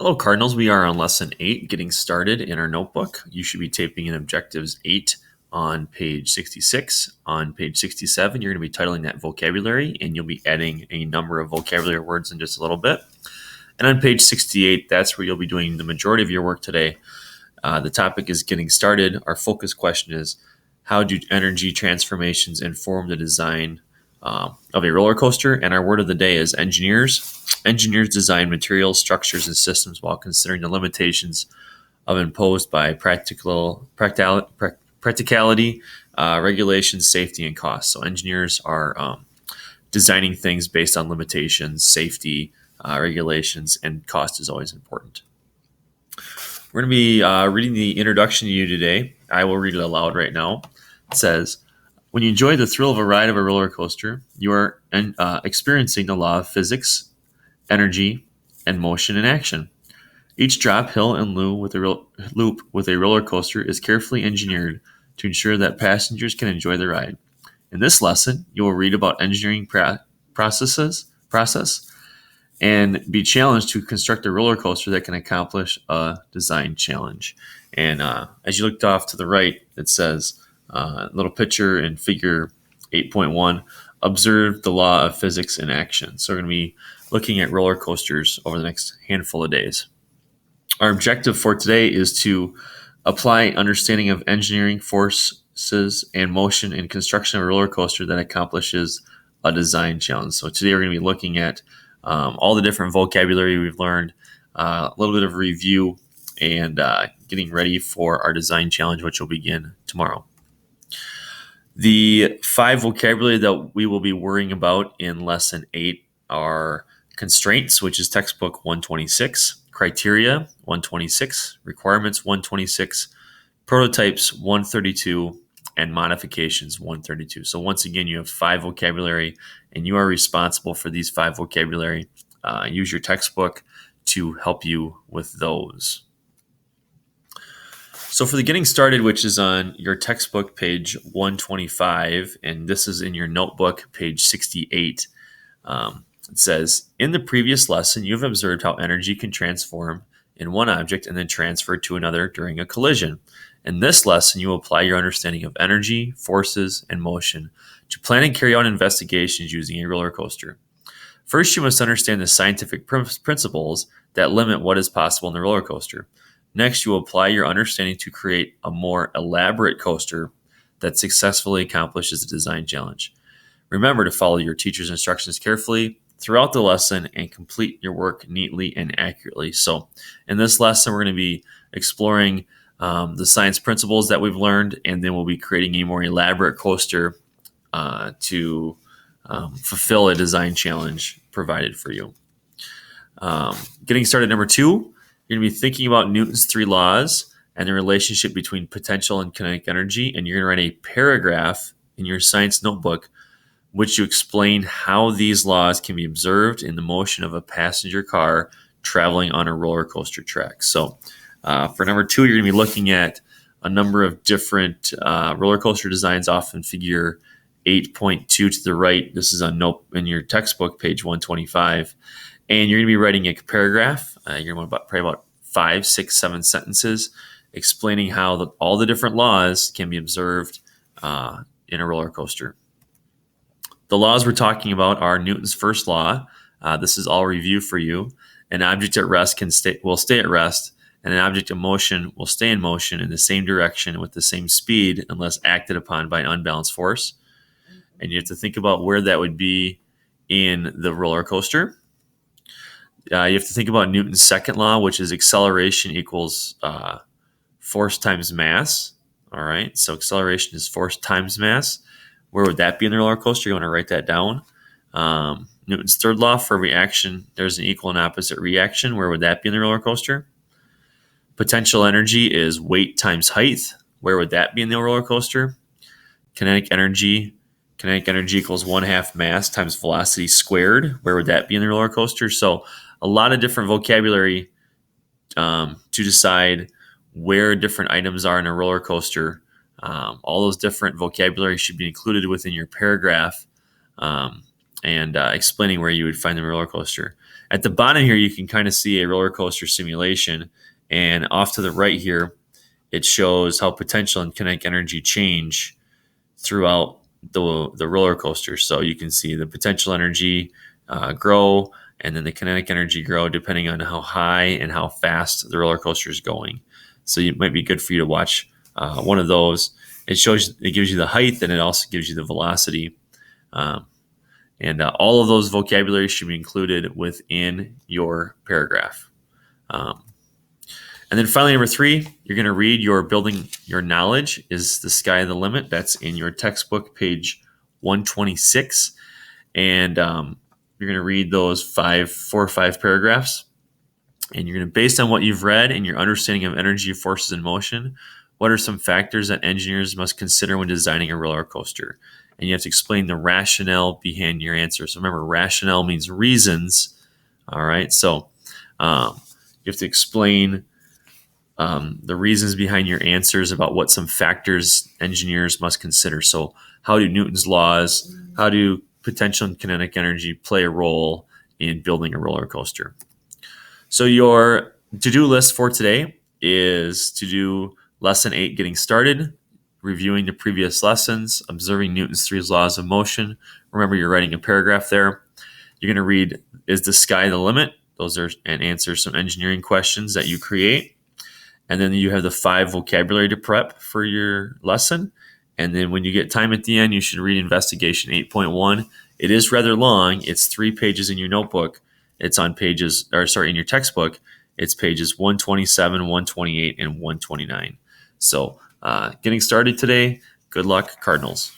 Hello, Cardinals. We are on lesson 8, getting started in our notebook. You should be taping in objectives 8 on page 66. On page 67, you're going to be titling that vocabulary, and you'll be adding a number of vocabulary words in just a little bit. And on page 68, that's where you'll be doing the majority of your work today. The topic is getting started. Our focus question is, how do energy transformations inform the design of a roller coaster? And our word of the day is engineers. Engineers design materials, structures, and systems while considering the limitations imposed by practicality, regulations, safety, and cost. So engineers are designing things based on limitations, safety, regulations, and cost is always important. We're going to be reading the introduction to you today. I will read it aloud right now. It says, when you enjoy the thrill of a ride of a roller coaster, you are experiencing the law of physics, energy, and motion in action. Each drop, hill, and loop with a roller coaster is carefully engineered to ensure that passengers can enjoy the ride. In this lesson, you will read about engineering process and be challenged to construct a roller coaster that can accomplish a design challenge. And as you looked off to the right, it says, little picture in figure 8.1, observe the law of physics in action. So we're going to be looking at roller coasters over the next handful of days. Our objective for today is to apply understanding of engineering forces and motion in construction of a roller coaster that accomplishes a design challenge. So today we're going to be looking at all the different vocabulary we've learned, a little bit of review, and getting ready for our design challenge, which will begin tomorrow. The 5 vocabulary that we will be worrying about in lesson 8 are constraints, which is textbook 126, criteria 126, requirements 126, prototypes 132, and modifications 132. So once again, you have 5 vocabulary, and you are responsible for these 5 vocabulary. Use your textbook to help you with those. So for the getting started, which is on your textbook, page 125, and this is in your notebook, page 68, it says, in the previous lesson, you have observed how energy can transform in one object and then transfer to another during a collision. In this lesson, you will apply your understanding of energy, forces, and motion to plan and carry out investigations using a roller coaster. First, you must understand the scientific principles that limit what is possible in the roller coaster. Next, you will apply your understanding to create a more elaborate coaster that successfully accomplishes the design challenge. Remember to follow your teacher's instructions carefully throughout the lesson and complete your work neatly and accurately. So in this lesson, we're going to be exploring the science principles that we've learned, and then we'll be creating a more elaborate coaster to fulfill a design challenge provided for you. Getting started, number 2. You're going to be thinking about Newton's 3 laws and the relationship between potential and kinetic energy, and you're going to write a paragraph in your science notebook which you explain how these laws can be observed in the motion of a passenger car traveling on a roller coaster track. So for number 2, you're going to be looking at a number of different roller coaster designs off in figure 8.2 to the right. This is in your textbook, page 125. And you're going to be writing a paragraph. You're going to want probably about 5, 6, 7 sentences explaining how all the different laws can be observed in a roller coaster. The laws we're talking about are Newton's first law. This is all review for you. An object at rest will stay at rest, and an object in motion will stay in motion in the same direction with the same speed unless acted upon by an unbalanced force. And you have to think about where that would be in the roller coaster. You have to think about Newton's second law, which is acceleration equals force times mass. All right, so acceleration is force times mass. Where would that be in the roller coaster? You want to write that down. Newton's third law, for reaction, there's an equal and opposite reaction. Where would that be in the roller coaster? Potential energy is weight times height. Where would that be in the roller coaster? Kinetic energy equals 1/2 mass times velocity squared. Where would that be in the roller coaster? So a lot of different vocabulary to decide where different items are in a roller coaster. All those different vocabulary should be included within your paragraph and explaining where you would find the roller coaster. At the bottom here, you can kind of see a roller coaster simulation. And off to the right here, it shows how potential and kinetic energy change throughout the roller coaster. So you can see the potential energy grow, and then the kinetic energy grow depending on how high and how fast the roller coaster is going. So it might be good for you to watch one of those. It gives you the height, and it also gives you the velocity. And all of those vocabulary should be included within your paragraph. And then finally, number 3, you're going to read your building your knowledge is the sky the limit. That's in your textbook, page 126. And you're going to read those 4 or 5 paragraphs. And you're going to, based on what you've read and your understanding of energy, forces, and motion, what are some factors that engineers must consider when designing a roller coaster? And you have to explain the rationale behind your answer. So remember, rationale means reasons. All right. So you have to explain the reasons behind your answers about what some factors engineers must consider. So how do Newton's laws, how do potential and kinetic energy play a role in building a roller coaster? So your to-do list for today is to do lesson 8, Getting Started, reviewing the previous lessons, observing Newton's 3 laws of motion. Remember, you're writing a paragraph there. You're going to read, is the sky the limit? Those are, and answer some engineering questions that you create. And then you have the 5 vocabulary to prep for your lesson. And then when you get time at the end, you should read Investigation 8.1. It is rather long. It's 3 pages in your notebook. It's on in your textbook. It's pages 127, 128, and 129. So getting started today. Good luck, Cardinals.